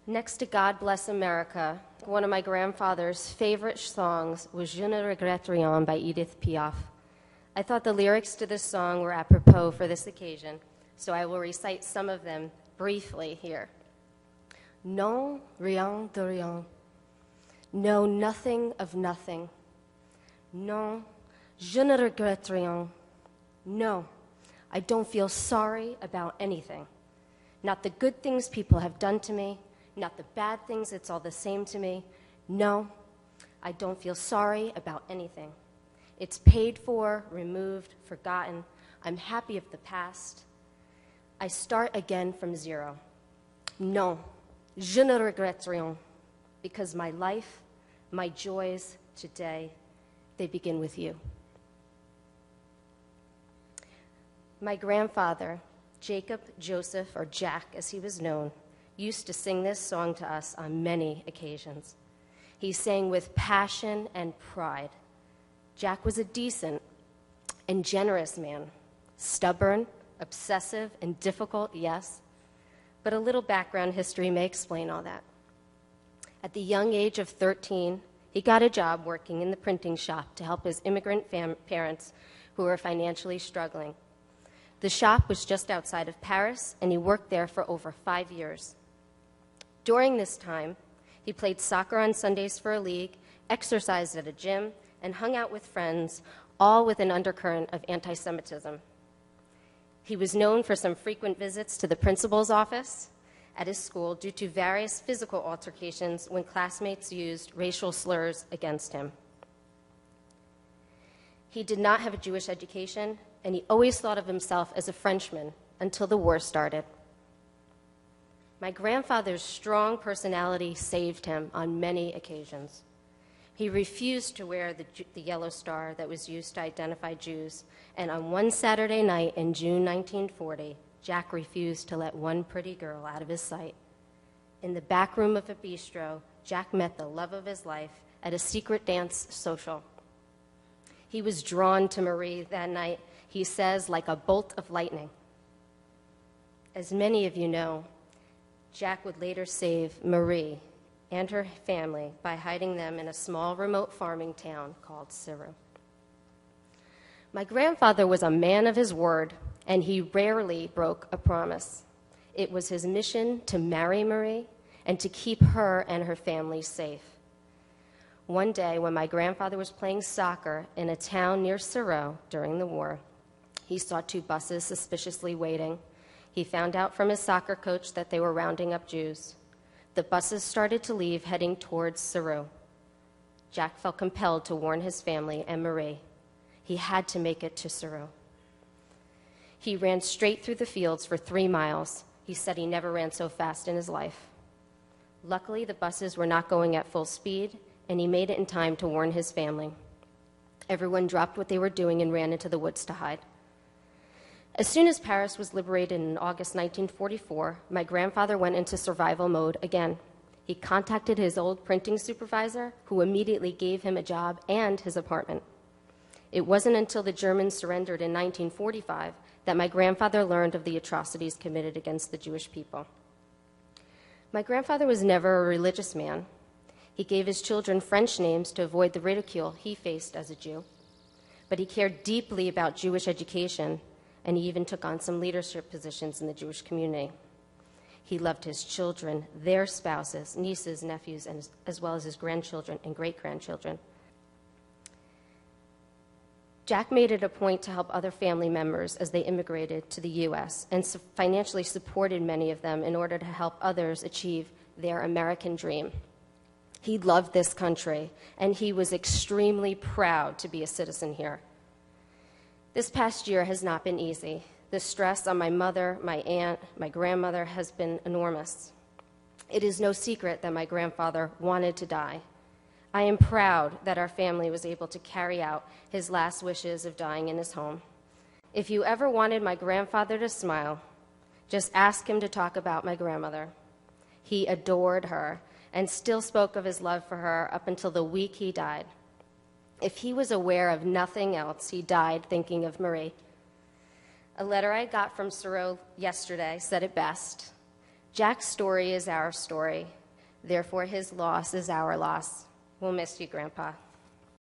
Next to God Bless America, one of my grandfather's favorite songs was Je ne regrette rien by Edith Piaf. I thought the lyrics to this song were apropos for this occasion, so I will recite some of them briefly here. Non, rien de rien. No, nothing of nothing. Non, je ne regrette rien. No, I don't feel sorry about anything. Not the good things people have done to me, not the bad things, it's all the same to me. No, I don't feel sorry about anything. It's paid for, removed, forgotten. I'm happy of the past. I start again from zero. Non, je ne regrette rien, because my life, my joys today, they begin with you. My grandfather, Jacob Joseph, or Jack as he was known, used to sing this song to us on many occasions. He sang with passion and pride. Jack was a decent and generous man, stubborn, obsessive, and difficult, yes, but a little background history may explain all that. At the young age of 13, he got a job working in the printing shop to help his immigrant parents who were financially struggling. The shop was just outside of Paris, and he worked there for over 5 years. During this time, he played soccer on Sundays for a league, exercised at a gym, and hung out with friends, all with an undercurrent of anti-Semitism. He was known for some frequent visits to the principal's office at his school due to various physical altercations when classmates used racial slurs against him. He did not have a Jewish education, and he always thought of himself as a Frenchman until the war started. My grandfather's strong personality saved him on many occasions. He refused to wear the yellow star that was used to identify Jews, and on one Saturday night in June 1940, Jack refused to let one pretty girl out of his sight. In the back room of a bistro, Jack met the love of his life at a secret dance social. He was drawn to Marie that night, he says, like a bolt of lightning. As many of you know, Jack would later save Marie and her family by hiding them in a small remote farming town called Ceyroux. My grandfather was a man of his word, and he rarely broke a promise. It was his mission to marry Marie and to keep her and her family safe. One day, when my grandfather was playing soccer in a town near Ceyroux during the war, he saw 2 buses suspiciously waiting. He found out from his soccer coach that they were rounding up Jews. The buses started to leave, heading towards Ceyroux. Jack felt compelled to warn his family and Marie. He had to make it to Ceyroux. He ran straight through the fields for 3 miles. He said he never ran so fast in his life. Luckily, the buses were not going at full speed, and he made it in time to warn his family. Everyone dropped what they were doing and ran into the woods to hide. As soon as Paris was liberated in August 1944, my grandfather went into survival mode again. He contacted his old printing supervisor, who immediately gave him a job and his apartment. It wasn't until the Germans surrendered in 1945 that my grandfather learned of the atrocities committed against the Jewish people. My grandfather was never a religious man. He gave his children French names to avoid the ridicule he faced as a Jew. But he cared deeply about Jewish education, and he even took on some leadership positions in the Jewish community. He loved his children, their spouses, nieces, nephews, and as well as his grandchildren and great-grandchildren. Jack made it a point to help other family members as they immigrated to the U.S. and financially supported many of them in order to help others achieve their American dream. He loved this country, and he was extremely proud to be a citizen here. This past year has not been easy. The stress on my mother, my aunt, my grandmother has been enormous. It is no secret that my grandfather wanted to die. I am proud that our family was able to carry out his last wishes of dying in his home. If you ever wanted my grandfather to smile, just ask him to talk about my grandmother. He adored her and still spoke of his love for her up until the week he died. If he was aware of nothing else, he died thinking of Marie. A letter I got from Ceyroux yesterday said it best. Jack's story is our story, Therefore, his loss is our loss. We'll miss you, Grandpa.